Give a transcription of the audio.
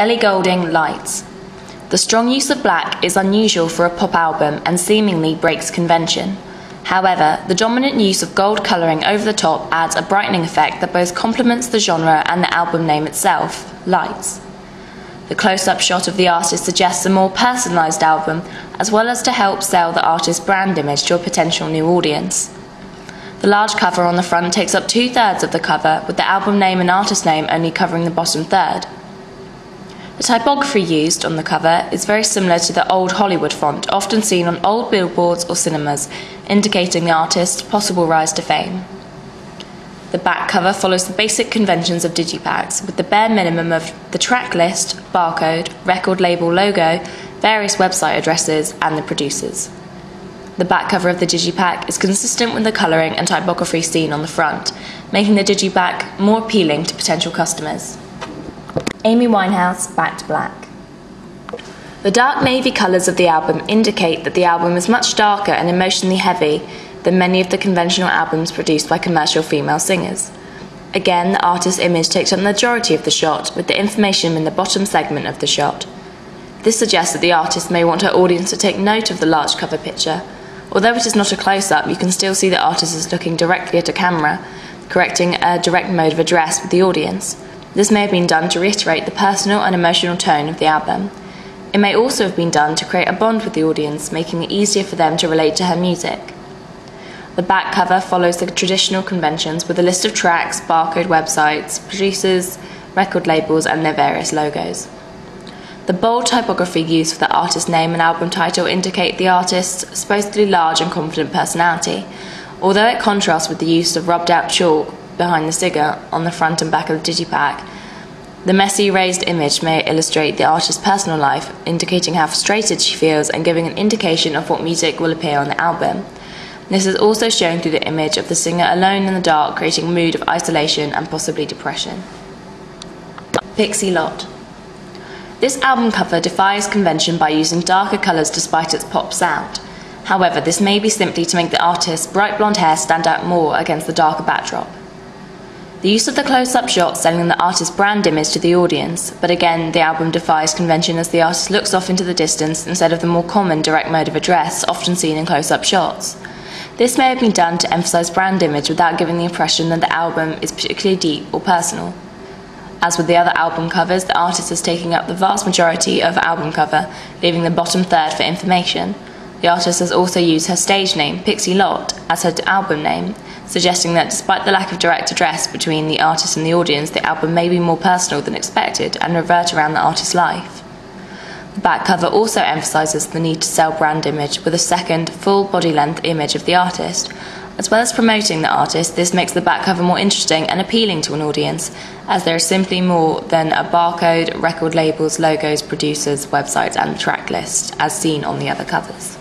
Ellie Goulding, Lights. The strong use of black is unusual for a pop album and seemingly breaks convention. However, the dominant use of gold colouring over the top adds a brightening effect that both complements the genre and the album name itself, Lights. The close-up shot of the artist suggests a more personalised album, as well as to help sell the artist's brand image to a potential new audience. The large cover on the front takes up 2/3 of the cover, with the album name and artist name only covering the bottom third. The typography used on the cover is very similar to the old Hollywood font, often seen on old billboards or cinemas, indicating the artist's possible rise to fame. The back cover follows the basic conventions of Digipacks, with the bare minimum of the track list, barcode, record label logo, various website addresses, and the producers. The back cover of the Digipack is consistent with the colouring and typography seen on the front, making the Digipack more appealing to potential customers. Amy Winehouse, Back to Black. The dark navy colours of the album indicate that the album is much darker and emotionally heavy than many of the conventional albums produced by commercial female singers. Again, the artist's image takes up the majority of the shot, with the information in the bottom segment of the shot. This suggests that the artist may want her audience to take note of the large cover picture. Although it is not a close-up, you can still see the artist is looking directly at a camera, correcting a direct mode of address with the audience. This may have been done to reiterate the personal and emotional tone of the album. It may also have been done to create a bond with the audience, making it easier for them to relate to her music. The back cover follows the traditional conventions with a list of tracks, barcode websites, producers, record labels, and their various logos. The bold typography used for the artist's name and album title indicate the artist's supposedly large and confident personality, although it contrasts with the use of rubbed-out chalk behind the sticker on the front and back of the Digipack. The messy raised image may illustrate the artist's personal life, indicating how frustrated she feels and giving an indication of what music will appear on the album. This is also shown through the image of the singer alone in the dark, creating a mood of isolation and possibly depression. Pixie Lott. This album cover defies convention by using darker colours despite its pop sound. However, this may be simply to make the artist's bright blonde hair stand out more against the darker backdrop. The use of the close-up shot selling the artist's brand image to the audience, but again, the album defies convention as the artist looks off into the distance instead of the more common direct mode of address often seen in close-up shots. This may have been done to emphasise brand image without giving the impression that the album is particularly deep or personal. As with the other album covers, the artist is taking up the vast majority of the album cover, leaving the bottom third for information. The artist has also used her stage name, Pixie Lott, as her album name, suggesting that despite the lack of direct address between the artist and the audience, the album may be more personal than expected and revert around the artist's life. The back cover also emphasises the need to sell brand image with a second, full body-length image of the artist. As well as promoting the artist, this makes the back cover more interesting and appealing to an audience, as there is simply more than a barcode, record labels, logos, producers, websites and the track list, as seen on the other covers.